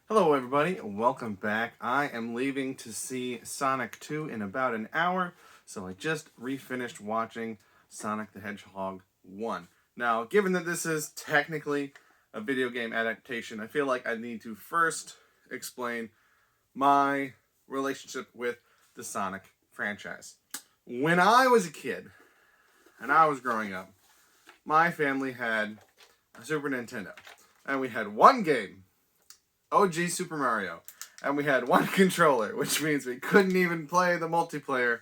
Hello everybody, welcome back. I am leaving to see Sonic 2 in about an hour, so I just refinished watching Sonic the Hedgehog 1. Now, given that this is technically a video game adaptation, I feel like I need to first explain my relationship with the Sonic franchise. When I was a kid, and I was growing up, my family had a Super Nintendo, and we had one game, OG Super Mario, and we had one controller, which means we couldn't even play the multiplayer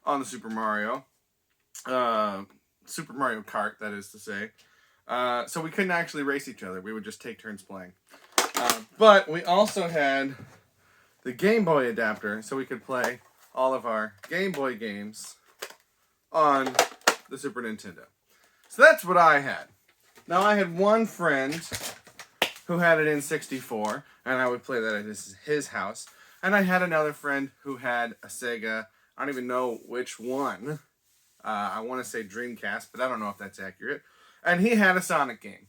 on the Super Mario Kart, that is to say. So we couldn't actually race each other. We would just take turns playing. But we also had the Game Boy adapter, so we could play all of our Game Boy games on the Super Nintendo. So that's what I had. Now, I had one friend who had it in 64, and I would play that at his house. And I had another friend who had a Sega, I don't even know which one. I want to say Dreamcast, but I don't know if that's accurate. And he had a Sonic game.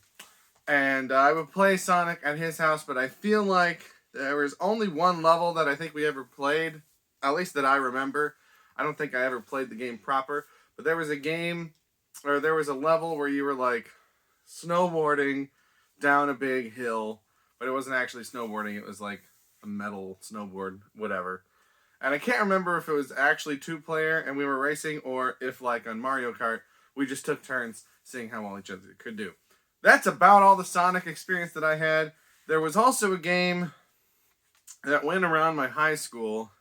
And I would play Sonic at his house, but I feel like there was only one level that I think we ever played, at least that I remember. I don't think I ever played the game proper, but there was a game, or there was a level where you were like snowboarding down a big hill, but it wasn't actually snowboarding, it was like a metal snowboard, whatever. And I can't remember if it was actually two-player and we were racing, or if, like on Mario Kart, we just took turns seeing how well each other could do. That's about all the Sonic experience that I had. There was also a game that went around my high school.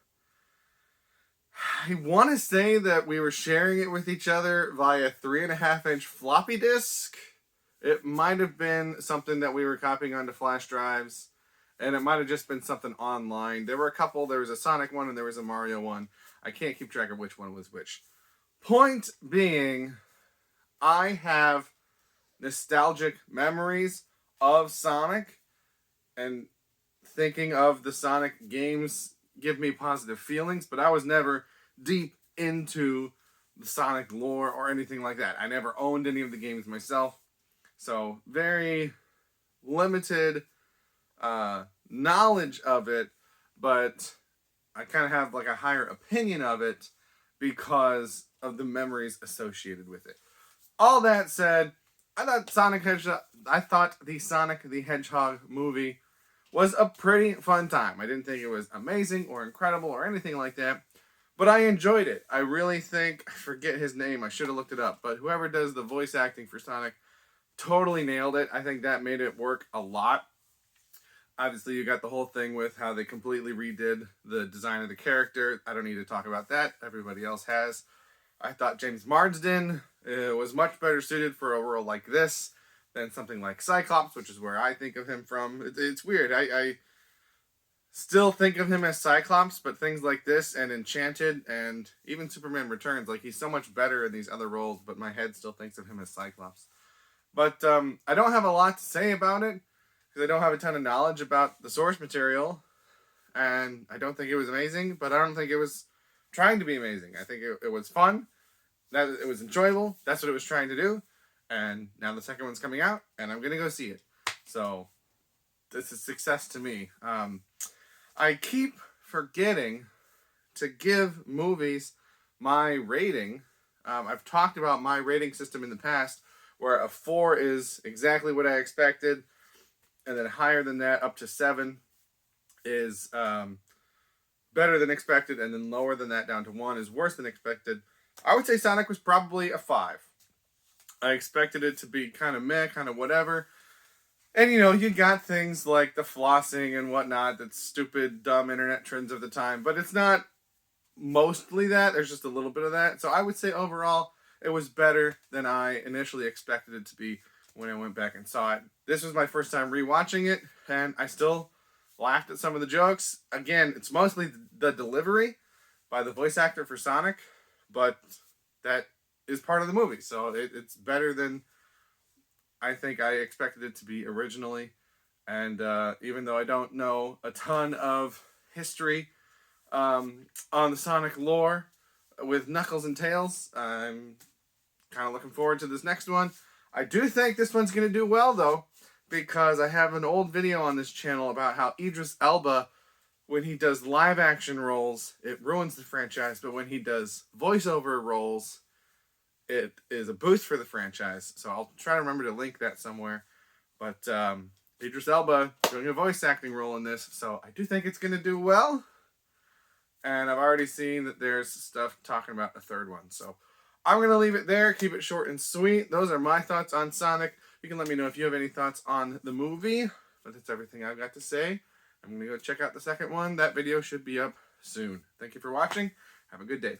I want to say that we were sharing it with each other via 3.5-inch floppy disk. It might have been something that we were copying onto flash drives, and it might have just been something online. There were a couple. There was a Sonic one and there was a Mario one. I can't keep track of which one was which. Point being, I have nostalgic memories of Sonic, and thinking of the Sonic games give me positive feelings, but I was never deep into the Sonic lore or anything like that. I never owned any of the games myself. So, very limited knowledge of it, but I kind of have like a higher opinion of it because of the memories associated with it. All that said, I thought the Sonic the Hedgehog movie was a pretty fun time. I didn't think it was amazing or incredible or anything like that, but I enjoyed it. I really think, I forget his name, I should have looked it up, but whoever does the voice acting for Sonic totally nailed it. I think that made it work a lot. Obviously, you got the whole thing with how they completely redid the design of the character. I don't need to talk about that. Everybody else has. I thought James Marsden was much better suited for a role like this than something like Cyclops, which is where I think of him from. It's weird. I still think of him as Cyclops, but things like this and Enchanted and even Superman Returns, like he's so much better in these other roles, but my head still thinks of him as Cyclops. But I don't have a lot to say about it because I don't have a ton of knowledge about the source material, and I don't think it was amazing, but I don't think it was trying to be amazing. I think it was fun, that it was enjoyable. That's what it was trying to do, and now the second one's coming out, and I'm gonna go see it. So this is success to me. I keep forgetting to give movies my rating. I've talked about my rating system in the past, where a 4 is exactly what I expected, and then higher than that, up to 7, is better than expected, and then lower than that, down to 1, is worse than expected. I would say Sonic was probably a 5. I expected it to be kind of meh, kind of whatever. And, you got things like the flossing and whatnot, that's stupid, dumb internet trends of the time, but it's not mostly that. There's just a little bit of that. So I would say overall, it was better than I initially expected it to be when I went back and saw it. This was my first time rewatching it, and I still laughed at some of the jokes. Again, it's mostly the delivery by the voice actor for Sonic, but that is part of the movie, so it's better than I think I expected it to be originally. And even though I don't know a ton of history on the Sonic lore with Knuckles and Tails, I'm kind of looking forward to this next one. I do think this one's going to do well, though. because I have an old video on this channel about how Idris Elba, when he does live action roles, it ruins the franchise, but when he does voiceover roles, it is a boost for the franchise. So I'll try to remember to link that somewhere. But Idris Elba doing a voice acting role in this, so I do think it's going to do well. And I've already seen that there's stuff talking about a third one. So I'm going to leave it there, keep it short and sweet. Those are my thoughts on Sonic. You can let me know if you have any thoughts on the movie. But that's everything I've got to say. I'm going to go check out the second one. That video should be up soon. Thank you for watching. Have a good day.